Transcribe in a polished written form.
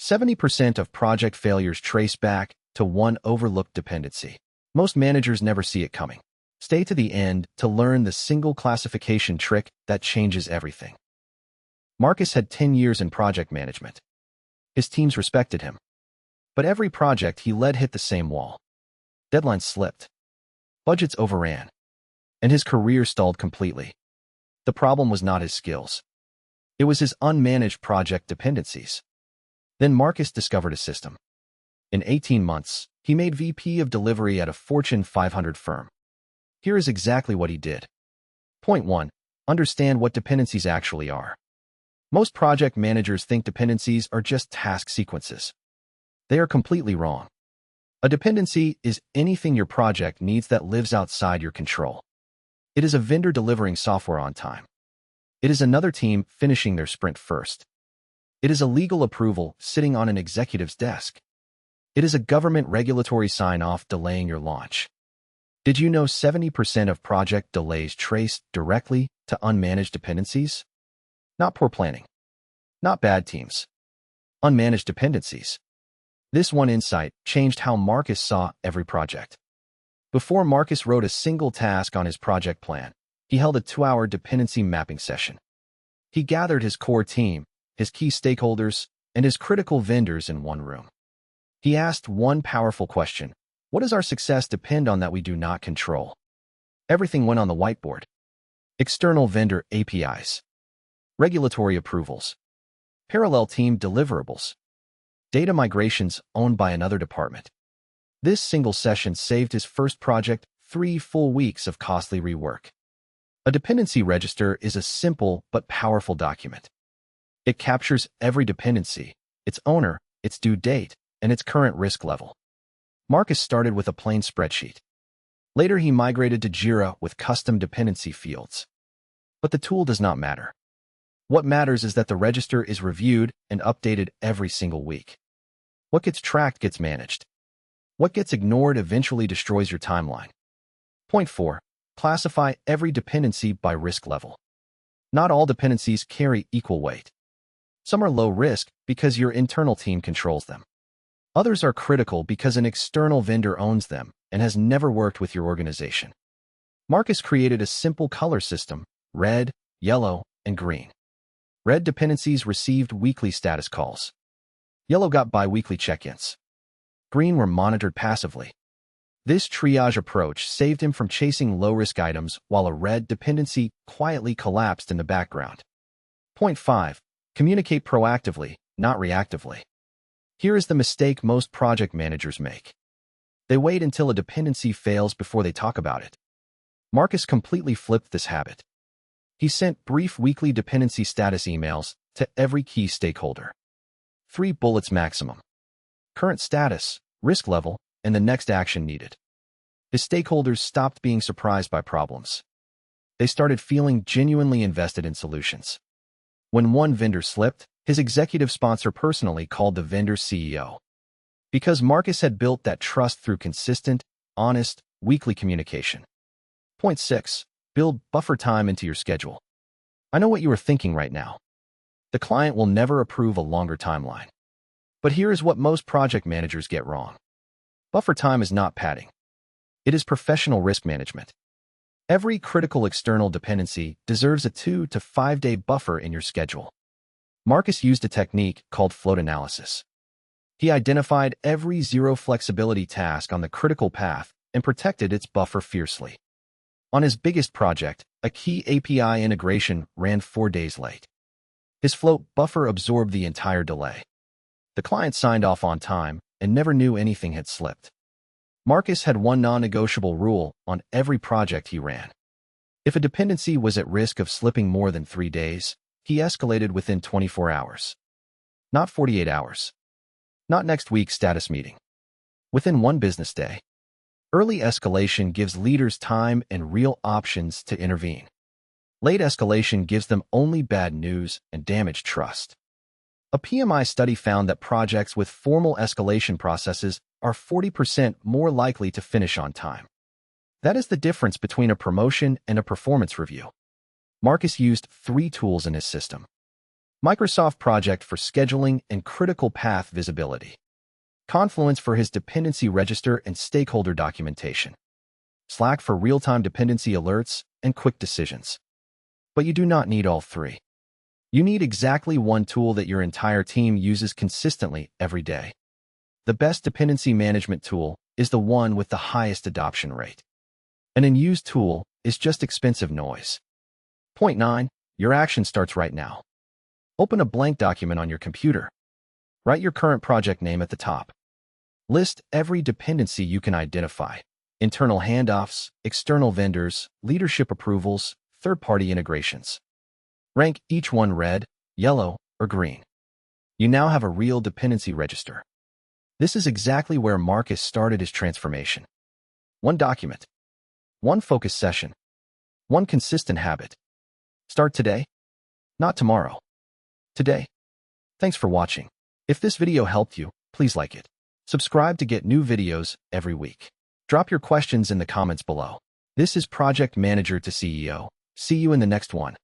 70% of project failures trace back to one overlooked dependency. Most managers never see it coming. Stay to the end to learn the single classification trick that changes everything. Marcus had 10 years in project management. His teams respected him. But every project he led hit the same wall. Deadlines slipped. Budgets overran. And his career stalled completely. The problem was not his skills. It was his unmanaged project dependencies. Then Marcus discovered a system. In 18 months, he made VP of delivery at a Fortune 500 firm. Here is exactly what he did. Point 1. Understand what dependencies actually are. Most project managers think dependencies are just task sequences. They are completely wrong. A dependency is anything your project needs that lives outside your control. It is a vendor delivering software on time. It is another team finishing their sprint first. It is a legal approval sitting on an executive's desk. It is a government regulatory sign-off delaying your launch. Did you know 70% of project delays trace directly to unmanaged dependencies? Not poor planning. Not bad teams. Unmanaged dependencies. This one insight changed how Marcus saw every project. Before Marcus wrote a single task on his project plan, he held a 2-hour dependency mapping session. He gathered his core team, his key stakeholders, and his critical vendors in one room. He asked one powerful question: what does our success depend on that we do not control? Everything went on the whiteboard. External vendor APIs. Regulatory approvals. Parallel team deliverables. Data migrations owned by another department. This single session saved his first project 3 full weeks of costly rework. A dependency register is a simple but powerful document. It captures every dependency, its owner, its due date, and its current risk level. Marcus started with a plain spreadsheet. Later, he migrated to Jira with custom dependency fields. But the tool does not matter. What matters is that the register is reviewed and updated every single week. What gets tracked gets managed. What gets ignored eventually destroys your timeline. Point 4. Classify every dependency by risk level. Not all dependencies carry equal weight. Some are low risk because your internal team controls them. Others are critical because an external vendor owns them and has never worked with your organization. Marcus created a simple color system: red, yellow, and green. Red dependencies received weekly status calls. Yellow got bi-weekly check-ins. Green were monitored passively. This triage approach saved him from chasing low-risk items while a red dependency quietly collapsed in the background. Point 5. Communicate proactively, not reactively. Here is the mistake most project managers make. They wait until a dependency fails before they talk about it. Marcus completely flipped this habit. He sent brief weekly dependency status emails to every key stakeholder. 3 bullets maximum: current status, risk level, and the next action needed. His stakeholders stopped being surprised by problems. They started feeling genuinely invested in solutions. When one vendor slipped, his executive sponsor personally called the vendor's CEO. Because Marcus had built that trust through consistent, honest, weekly communication. Point 6. Build buffer time into your schedule. I know what you are thinking right now. The client will never approve a longer timeline. But here is what most project managers get wrong. Buffer time is not padding. It is professional risk management. Every critical external dependency deserves a 2 to 5 day buffer in your schedule. Marcus used a technique called float analysis. He identified every zero flexibility task on the critical path and protected its buffer fiercely. On his biggest project, a key API integration ran 4 days late. His float buffer absorbed the entire delay. The client signed off on time and never knew anything had slipped. Marcus had one non-negotiable rule on every project he ran. If a dependency was at risk of slipping more than 3 days, he escalated within 24 hours. Not 48 hours. Not next week's status meeting. Within 1 business day. Early escalation gives leaders time and real options to intervene. Late escalation gives them only bad news and damaged trust. A PMI study found that projects with formal escalation processes are 40% more likely to finish on time. That is the difference between a promotion and a performance review. Marcus used 3 tools in his system. Microsoft Project for scheduling and critical path visibility. Confluence for his dependency register and stakeholder documentation. Slack for real-time dependency alerts and quick decisions. But you do not need all three. You need exactly one tool that your entire team uses consistently every day. The best dependency management tool is the one with the highest adoption rate. An unused tool is just expensive noise. Point 9. Your action starts right now. Open a blank document on your computer. Write your current project name at the top. List every dependency you can identify: internal handoffs, external vendors, leadership approvals, third-party integrations. Rank each one red, yellow, or green. You now have a real dependency register. This is exactly where Marcus started his transformation. One document. One focus session. One consistent habit. Start today, not tomorrow. Today. Thanks for watching. If this video helped you, please like it. Subscribe to get new videos every week. Drop your questions in the comments below. This is Project Manager to CEO. See you in the next one.